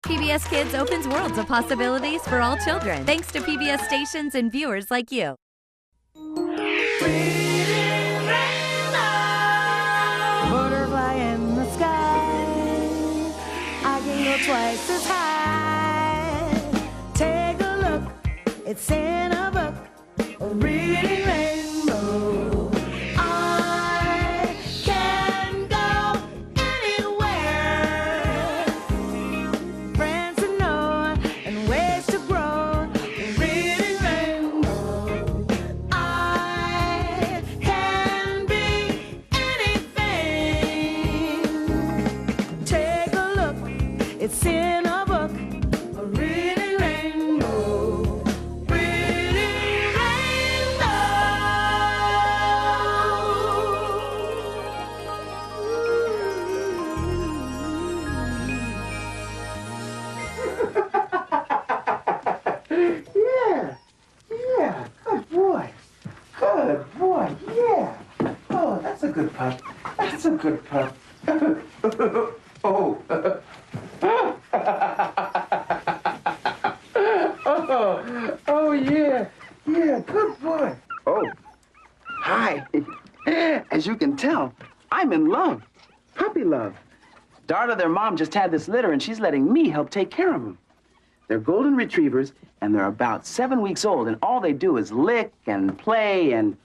PBS Kids opens worlds of possibilities for all children, thanks to PBS stations and viewers like you. Butterfly in the sky, I can go twice as high. Take a look, it's in a book, a reading rainbow. I can go anywhere. Friends to know and ways to grow, a reading rainbow. I can be anything. Take a look, it's in a book, a reading rainbow. Reading Yeah, good boy. Good boy, yeah. Oh, that's a good pup. That's a good pup. Oh. Oh, yeah. Yeah, good boy. Oh, hi. As you can tell, I'm in love. Puppy love. Darla, their mom, just had this litter, and she's letting me help take care of them. They're golden retrievers, and they're about 7 weeks old, and all they do is lick and play and,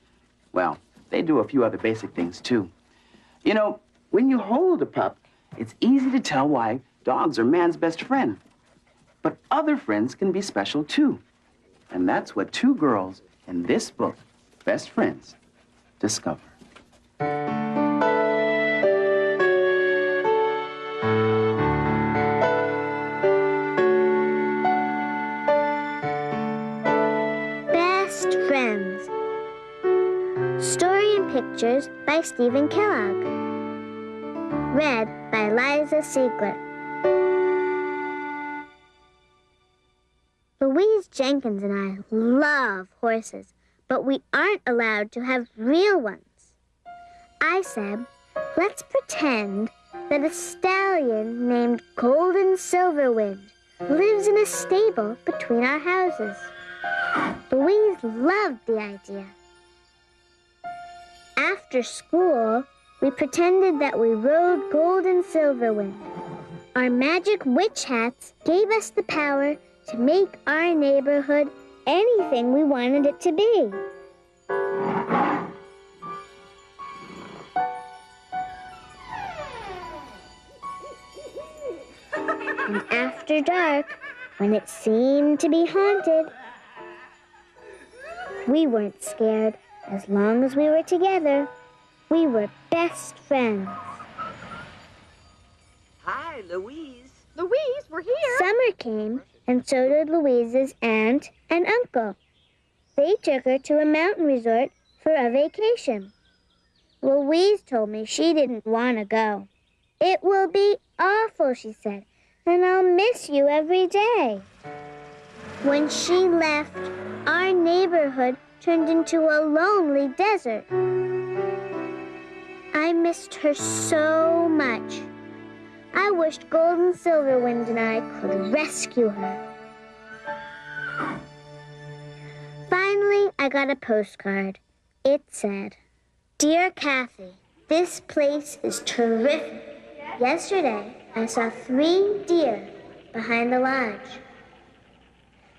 well, they do a few other basic things, too. You know, when you hold a pup, it's easy to tell why dogs are man's best friend. But other friends can be special, too. And that's what two girls in this book, Best Friends, discover. Best Friends. Story and pictures by Stephen Kellogg. Read by Liza Siegler. Louise Jenkins and I love horses, but we aren't allowed to have real ones. I said, let's pretend that a stallion named Golden Silverwind lives in a stable between our houses. Louise loved the idea. After school, we pretended that we rode Golden Silverwind. Our magic witch hats gave us the power to make our neighborhood anything we wanted it to be. And after dark, when it seemed to be haunted, we weren't scared. As long as we were together, we were best friends. Hi, Louise. Louise, we're here. Summer came, and so did Louise's aunt and uncle. They took her to a mountain resort for a vacation. Louise told me she didn't want to go. It will be awful, she said, and I'll miss you every day. When she left, our neighborhood turned into a lonely desert. I missed her so much. I wished Golden Silverwind and I could rescue her. Finally, I got a postcard. It said, Dear Kathy, this place is terrific. Yesterday, I saw 3 deer behind the lodge.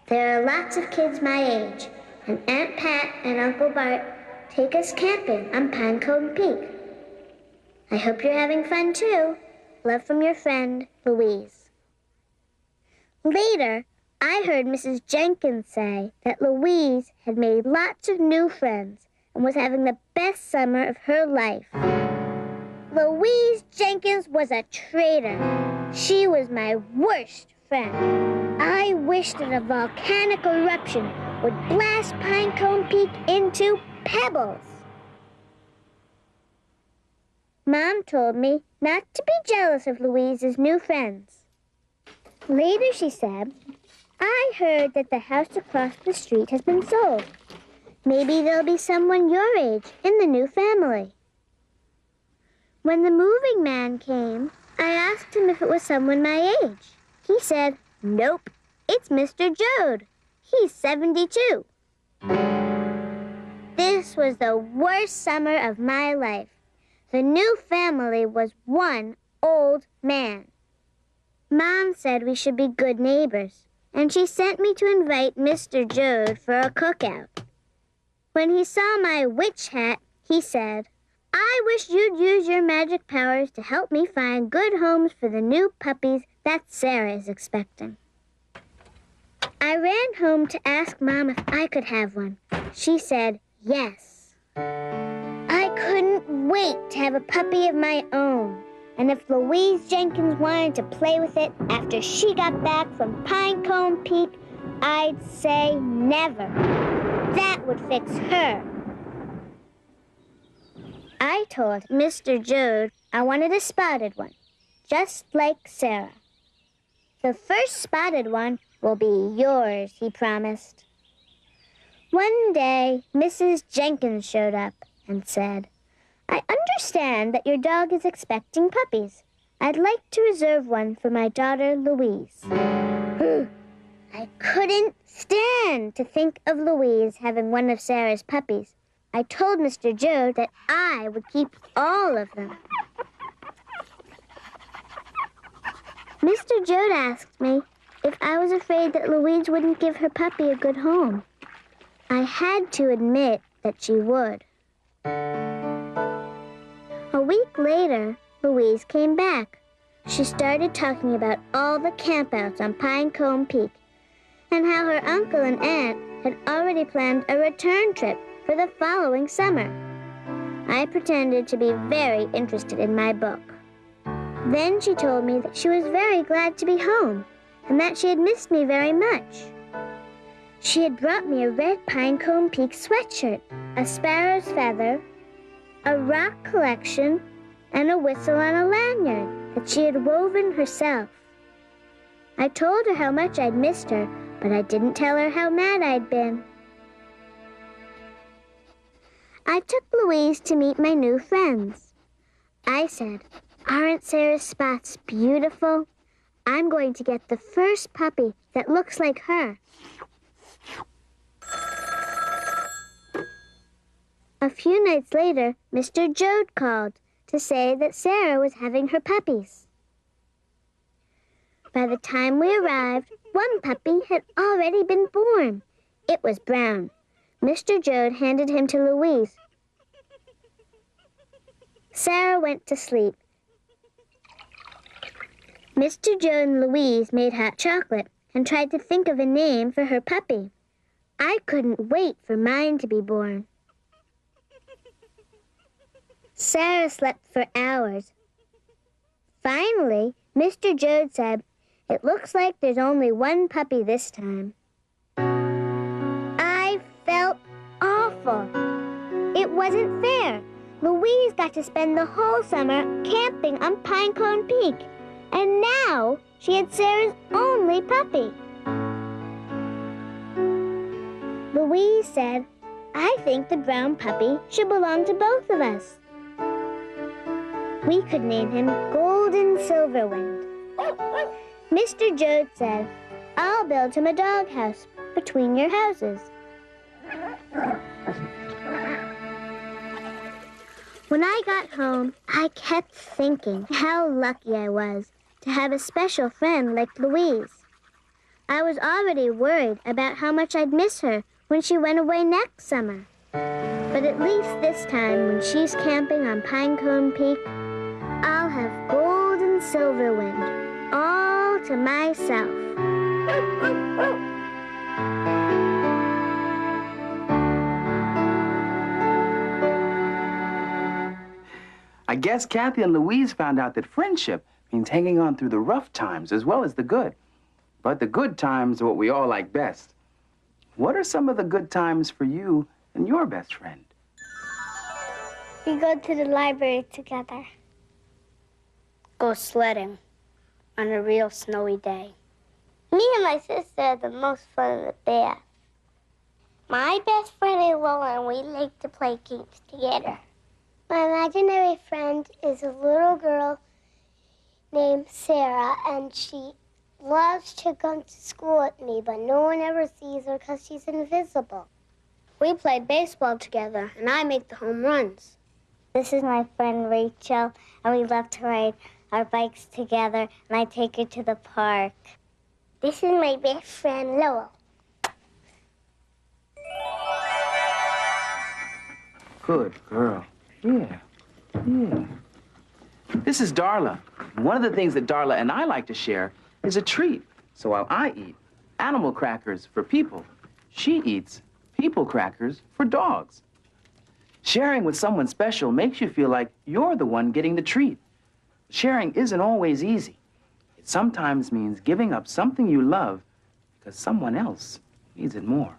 There are lots of kids my age, and Aunt Pat and Uncle Bart take us camping on Pinecone Peak. I hope you're having fun, too. Love from your friend, Louise. Later, I heard Mrs. Jenkins say that Louise had made lots of new friends and was having the best summer of her life. Louise Jenkins was a traitor. She was my worst friend. I wished that a volcanic eruption would blast Pinecone Peak into pebbles. Mom told me not to be jealous of Louise's new friends. Later, she said, I heard that the house across the street has been sold. Maybe there'll be someone your age in the new family. When the moving man came, I asked him if it was someone my age. He said, "Nope, it's Mr. Jode. He's 72. This was the worst summer of my life. The new family was one old man. Mom said we should be good neighbors, and she sent me to invite Mr. Jode for a cookout. When he saw my witch hat, he said, "I wish you'd use your magic powers to help me find good homes for the new puppies that Sarah is expecting." I ran home to ask Mom if I could have one. She said yes. I couldn't wait to have a puppy of my own. And if Louise Jenkins wanted to play with it after she got back from Pinecone Peak, I'd say never. That would fix her. I told Mr. Jode I wanted a spotted one, just like Sarah. "The first spotted one will be yours," he promised. One day, Mrs. Jenkins showed up and said, "I understand that your dog is expecting puppies. I'd like to reserve one for my daughter, Louise." I couldn't stand to think of Louise having one of Sarah's puppies. I told Mr. Jode that I would keep all of them. Mr. Jode asked me if I was afraid that Louise wouldn't give her puppy a good home. I had to admit that she would. A week later, Louise came back. She started talking about all the campouts on Pinecone Peak and how her uncle and aunt had already planned a return trip for the following summer. I pretended to be very interested in my book. Then she told me that she was very glad to be home and that she had missed me very much. She had brought me a red Pinecone Peak sweatshirt, a sparrow's feather, a rock collection, and a whistle on a lanyard that she had woven herself. I told her how much I'd missed her, but I didn't tell her how mad I'd been. I took Louise to meet my new friends. I said, "Aren't Sarah's spots beautiful? I'm going to get the first puppy that looks like her." A few nights later, Mr. Jode called to say that Sarah was having her puppies. By the time we arrived, one puppy had already been born. It was brown. Mr. Jode handed him to Louise. Sarah went to sleep. Mr. Jode and Louise made hot chocolate and tried to think of a name for her puppy. I couldn't wait for mine to be born. Sarah slept for hours. Finally, Mr. Jode said, "It looks like there's only one puppy this time." I felt awful. It wasn't fair. Louise got to spend the whole summer camping on Pinecone Peak, and now she had Sarah's only puppy. Louise said, "I think the brown puppy should belong to both of us. We could name him Golden Silverwind." Mr. Jode said, "I'll build him a doghouse between your houses." When I got home, I kept thinking how lucky I was to have a special friend like Louise. I was already worried about how much I'd miss her when she went away next summer. But at least this time, when she's camping on Pinecone Peak, I'll have Golden Silverwind all to myself. I guess Kathy and Louise found out that friendship means hanging on through the rough times as well as the good. But the good times are what we all like best. What are some of the good times for you and your best friend? We go to the library together. Go sledding on a real snowy day. Me and my sister are the most fun in the bath. My best friend is Lola, and we like to play games together. My imaginary friend is a little girl named Sarah, and she loves to come to school with me, but no one ever sees her because she's invisible. We play baseball together, and I make the home runs. This is my friend Rachel, and we love to ride our bikes together, and I take her to the park. This is my best friend, Lowell. Good girl. Yeah. Yeah. This is Darla. One of the things that Darla and I like to share is a treat. So while I eat animal crackers for people, she eats people crackers for dogs. Sharing with someone special makes you feel like you're the one getting the treat. Sharing isn't always easy. It sometimes means giving up something you love because someone else needs it more.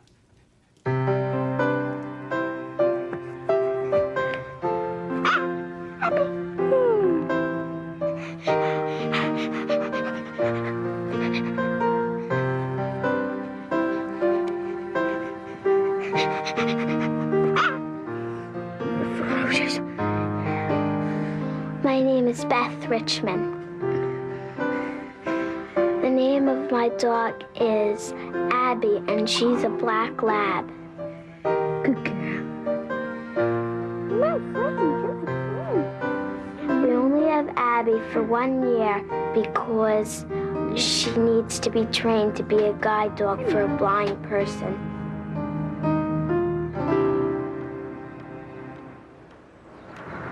My name is Beth Richmond. The name of my dog is Abby, and she's a black lab. Good girl. We only have Abby for 1 year because she needs to be trained to be a guide dog for a blind person.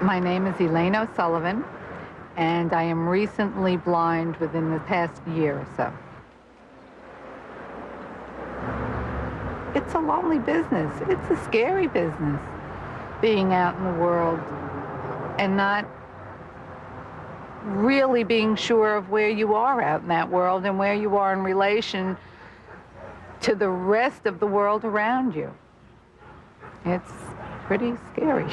My name is Elaine O'Sullivan, and I am recently blind within the past year or so. It's a lonely business. It's a scary business, being out in the world and not really being sure of where you are out in that world and where you are in relation to the rest of the world around you. It's pretty scary.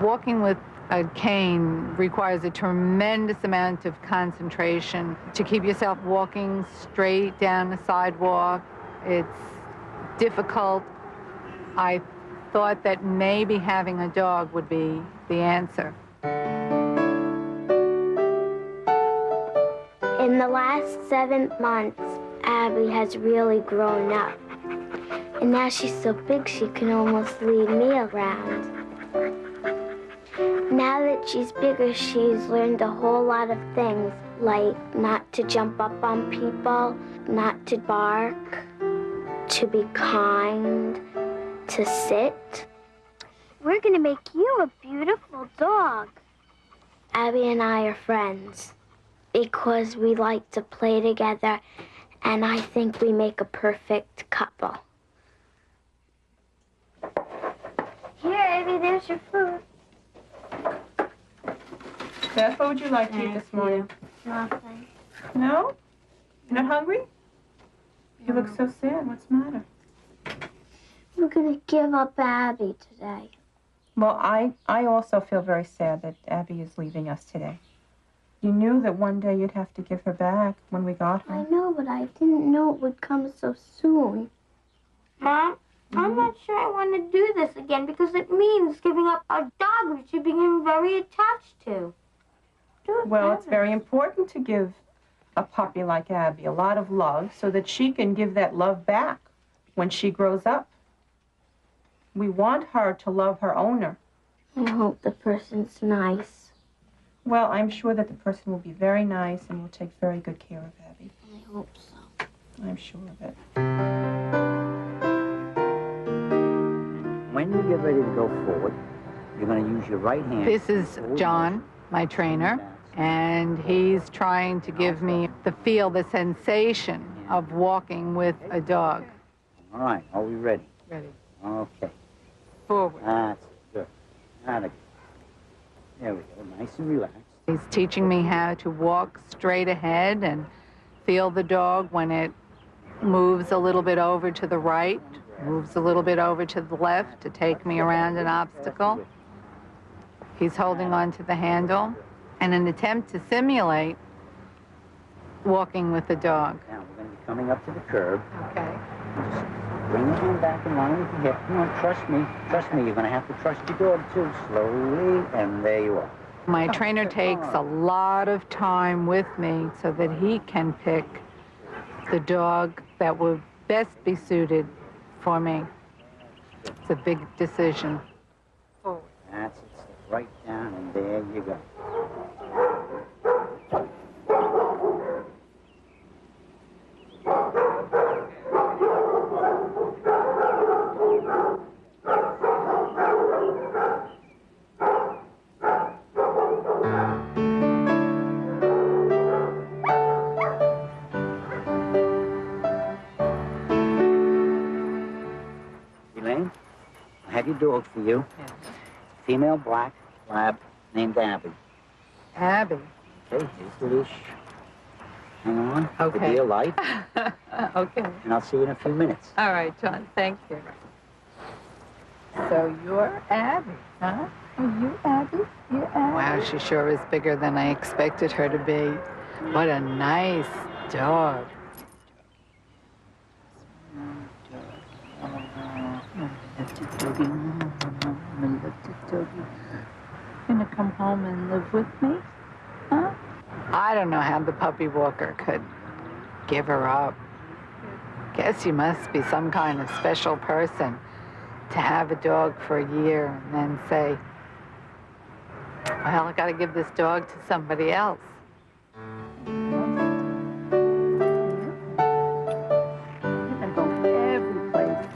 Walking with a cane requires a tremendous amount of concentration to keep yourself walking straight down the sidewalk. It's difficult. I thought that maybe having a dog would be the answer. In the last 7 months, Abby has really grown up. And now she's so big she can almost lead me around. Now that she's bigger, she's learned a whole lot of things, like not to jump up on people, not to bark, to be kind, to sit. We're gonna make you a beautiful dog. Abby and I are friends because we like to play together, and I think we make a perfect couple. Here, Abby, there's your food. Beth, what would you like to eat this morning? Nothing. No? You're not hungry? You look so sad. What's the matter? We're gonna give up Abby today. Well, I also feel very sad that Abby is leaving us today. You knew that one day you'd have to give her back when we got her. I know, but I didn't know it would come so soon. Mom, I'm not sure I want to do this again because it means giving up our dog which you became very attached to. Well, it's very important to give a puppy like Abby a lot of love so that she can give that love back when she grows up. We want her to love her owner. I hope the person's nice. Well, I'm sure that the person will be very nice and will take very good care of Abby. I hope so. I'm sure of it. When you get ready to go forward, you're going to use your right hand. This is John, my trainer, and he's trying to give me the sensation of walking with a dog. All right, are we ready? Ready. Okay. Forward. That's good. There we go, nice and relaxed. He's teaching me how to walk straight ahead and feel the dog when it moves a little bit over to the right, moves a little bit over to the left to take me around an obstacle. He's holding on to the handle in an attempt to simulate walking with the dog. Now, we're going to be coming up to the curb. Okay. Just bring your hand back in line with your hip. Come on, trust me. Trust me, you're going to have to trust your dog, too. Slowly, and there you are. My trainer takes a lot of time with me so that he can pick the dog that would best be suited for me. It's a big decision. That's it. Step right down, and there you go. Elaine, I have your dog for you. Yes. Female black lab named Abby. Abby. Okay, here's the leash. Hang on. Okay. The deal light. Okay. And I'll see you in a few minutes. All right, John, thank you. So you're Abby, huh? Are you Abby? You're Abby? Wow, she sure is bigger than I expected her to be. What a nice dog. Gonna come home and live with me? Huh? I don't know how the puppy walker could give her up. Guess you must be some kind of special person to have a dog for a year and then say, well, I gotta give this dog to somebody else.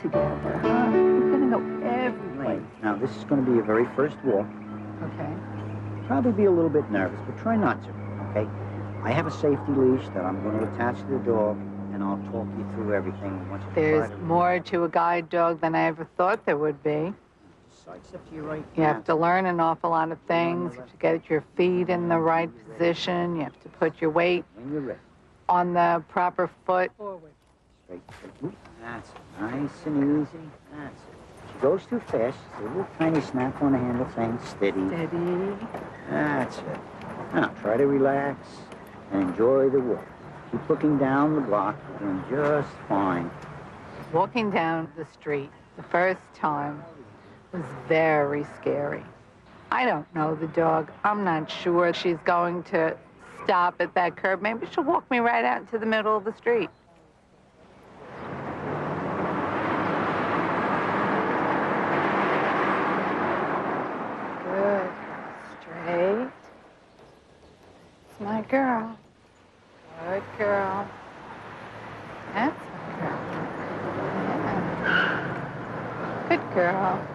Together, huh? We're gonna go every place. Now, this is going to be your very first walk. Okay. Probably be a little bit nervous, but try not to, okay? I have a safety leash that I'm going to attach to the dog, and I'll talk you through everything. Once you There's more to a guide dog than I ever thought there would be. Sidestep to your right. You have to learn an awful lot of things. You have to get your feet in the right position. You have to put your weight When you're ready. on the proper foot. Forward. Straight. Ooh, that's it. Nice and easy. That's it. She goes too fast. There's a little tiny snap on the handle saying steady. Steady. That's it. Now, try to relax and enjoy the walk. Keep looking down the block. You're doing just fine. Walking down the street the first time was very scary. I don't know the dog. I'm not sure she's going to stop at that curb. Maybe she'll walk me right out into the middle of the street. Good. Straight. It's my girl. Good girl. That's my girl. Yeah. Good girl.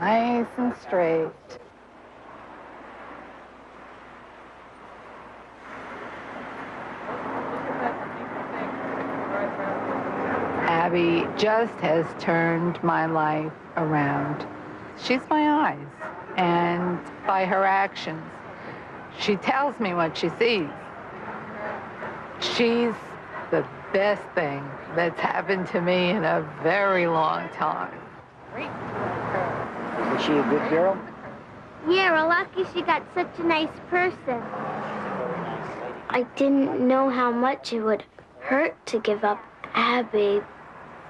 Nice and straight. Abby just has turned my life around. She's my eyes, and by her actions, she tells me what she sees. She's the best thing that's happened to me in a very long time. Great girl. Is she a good girl? Yeah, we're lucky she got such a nice person. I didn't know how much it would hurt to give up Abby,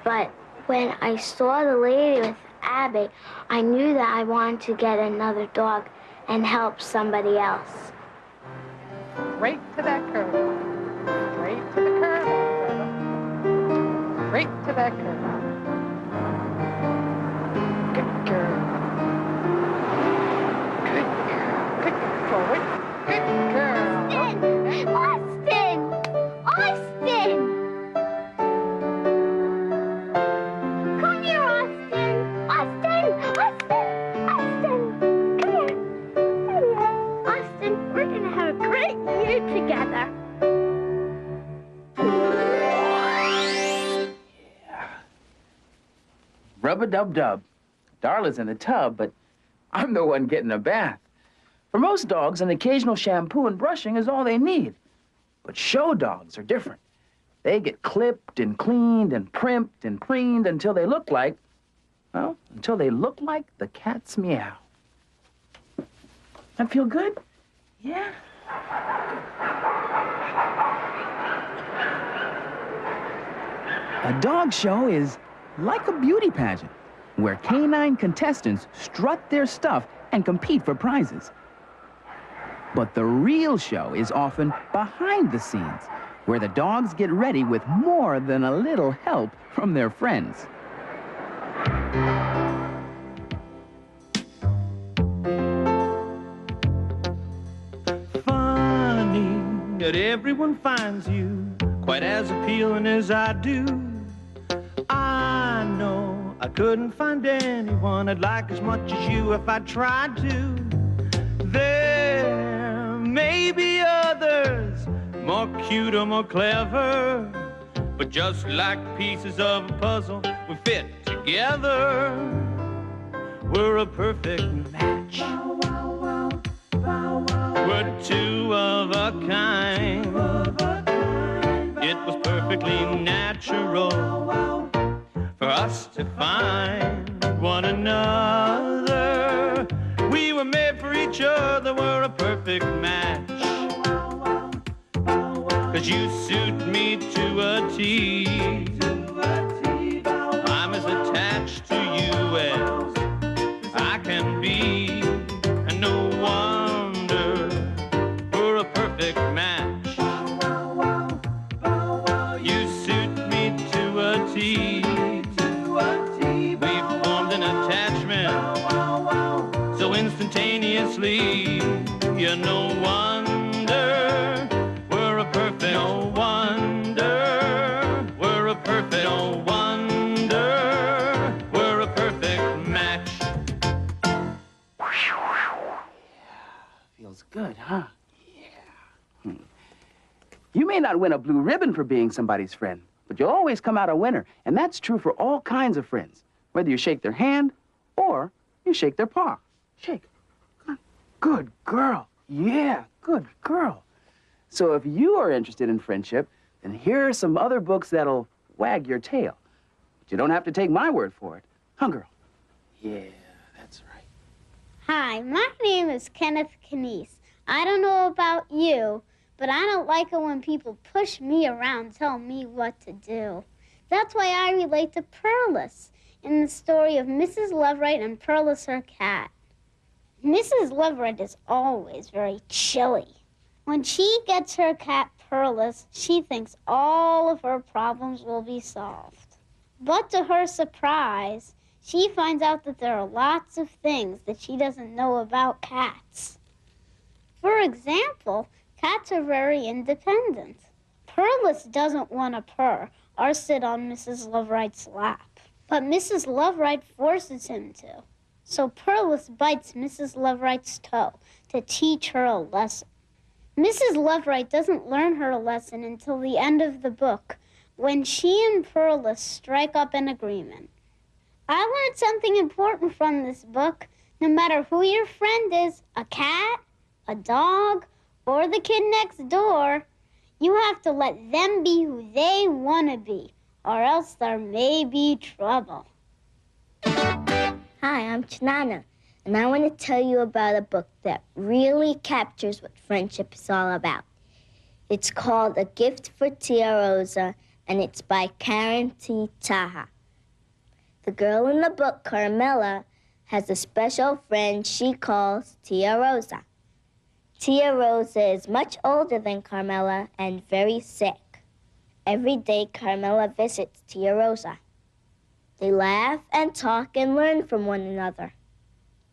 but when I saw the lady with Abby, I knew that I wanted to get another dog and help somebody else. Right to that curve. Right to the curve. Right to that curve. Good girl. Good girl. Good girl. Forward. Good girl. Austin! Austin! Come here, Austin! Austin! Austin! Austin! Come here. Come here. Austin, we're gonna have a great year together. Rub-a-dub-dub. Darla's in the tub, but I'm the one getting a bath. For most dogs, an occasional shampoo and brushing is all they need. But show dogs are different. They get clipped and cleaned and primped and preened until they look like, well, until they look like the cat's meow. That feel good? Yeah? A dog show is like a beauty pageant, where canine contestants strut their stuff and compete for prizes. But the real show is often behind the scenes, where the dogs get ready with more than a little help from their friends. Funny that everyone finds you quite as appealing as I do. I know I couldn't find anyone I'd like as much as you if I tried to. There may be others more cute or more clever, but just like pieces of a puzzle, we fit together. We're a perfect match. We're two of a kind. It was perfectly natural for us to find one another. We were made for each other. We're a perfect match. 'Cause you suit me to a T. I'm as attached to you as I can be. And no wonder we're a perfect match. You suit me to a T. We formed an attachment so instantaneously. You're no wonder we're a perfect. No wonder we're a perfect. No wonder we're a perfect match. Feels good, huh? Yeah. You may not win a blue ribbon for being somebody's friend, but you'll always come out a winner. And that's true for all kinds of friends, whether you shake their hand or you shake their paw. Shake. Come on. Good girl. Yeah, good girl. So if you are interested in friendship, then here are some other books that'll wag your tail. But you don't have to take my word for it. Huh, girl? Yeah, that's right. Hi, my name is Kenneth Knies. I don't know about you, but I don't like it when people push me around, tell me what to do. That's why I relate to Perlis in the story of Mrs. Loveright and Perlis her cat. Mrs. Loveright is always very chilly. When she gets her cat Perlis, she thinks all of her problems will be solved. But to her surprise, she finds out that there are lots of things that she doesn't know about cats. For example, cats are very independent. Perlis doesn't want to purr or sit on Mrs. Loveright's lap, but Mrs. Loveright forces him to. So Perlis bites Mrs. Loveright's toe to teach her a lesson. Mrs. Loveright doesn't learn her lesson until the end of the book, when she and Perlis strike up an agreement. I learned something important from this book. No matter who your friend is, a cat, a dog, or the kid next door, you have to let them be who they want to be, or else there may be trouble. Hi, I'm Chinana, and I want to tell you about a book that really captures what friendship is all about. It's called A Gift for Tia Rosa, and it's by Karen T. Taha. The girl in the book, Carmela, has a special friend she calls Tia Rosa. Tia Rosa is much older than Carmela and very sick. Every day, Carmela visits Tia Rosa. They laugh and talk and learn from one another.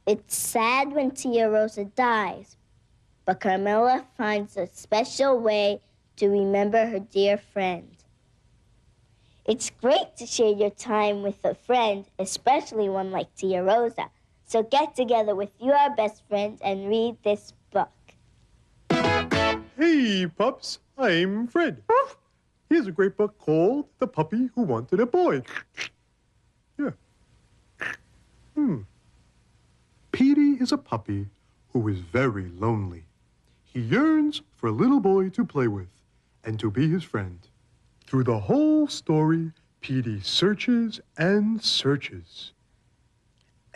It's sad when Tia Rosa dies, but Carmela finds a special way to remember her dear friend. It's great to share your time with a friend, especially one like Tia Rosa. So get together with your best friends and read this book. Hey, pups, I'm Fred. Here's a great book called The Puppy Who Wanted a Boy. Yeah. Petey is a puppy who is very lonely. He yearns for a little boy to play with and to be his friend. Through the whole story, Petey searches and searches.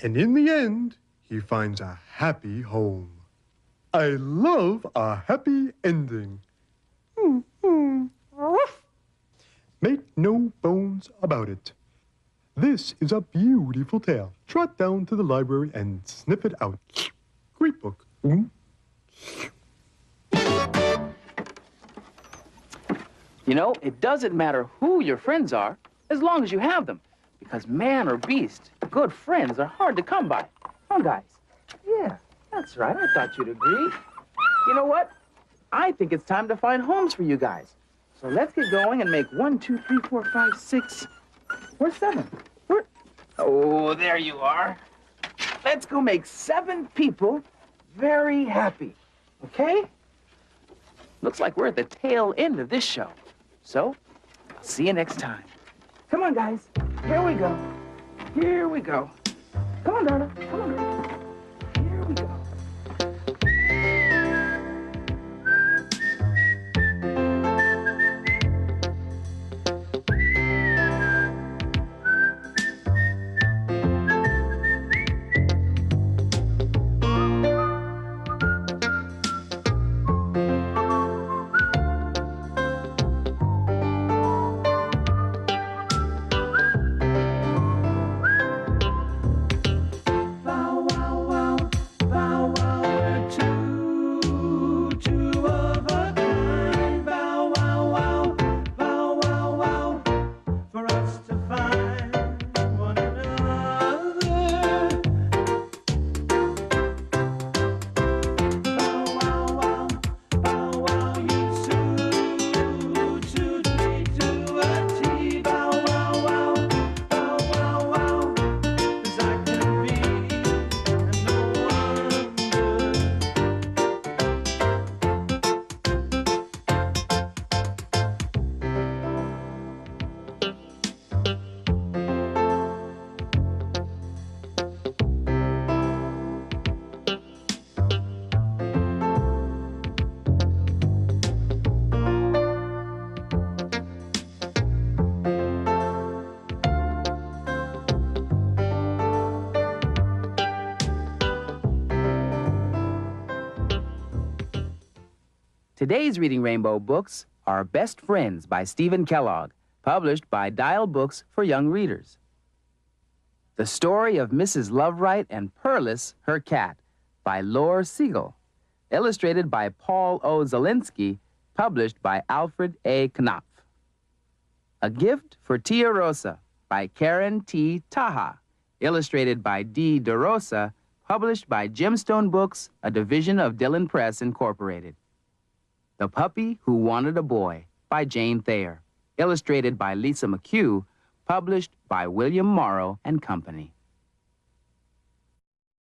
And in the end, he finds a happy home. I love a happy ending. Make no bones about it. This is a beautiful tale. Trot down to the library and sniff it out. Great book. You know, it doesn't matter who your friends are, as long as you have them. Because man or beast, good friends are hard to come by. Huh, guys? Yeah, that's right. I thought you'd agree. You know what? I think it's time to find homes for you guys. So let's get going and make 1, 2, 3, 4, 5, 6. Where's 7? Where? Oh, there you are. Let's go make 7 people very happy. Okay? Looks like we're at the tail end of this show. So, I'll see you next time. Come on, guys. Here we go. Here we go. Come on, Donna. Come on, girl. Here we go. Today's Reading Rainbow books are Best Friends by Stephen Kellogg, published by Dial Books for Young Readers. The Story of Mrs. Lovewright and Perlis, Her Cat, by Lore Siegel, illustrated by Paul O. Zielinski, published by Alfred A. Knopf. A Gift for Tia Rosa, by Karen T. Taha, illustrated by D. DeRosa, published by Gemstone Books, a division of Dillon Press, Incorporated. The Puppy Who Wanted a Boy, by Jane Thayer, illustrated by Lisa McHugh, published by William Morrow and Company.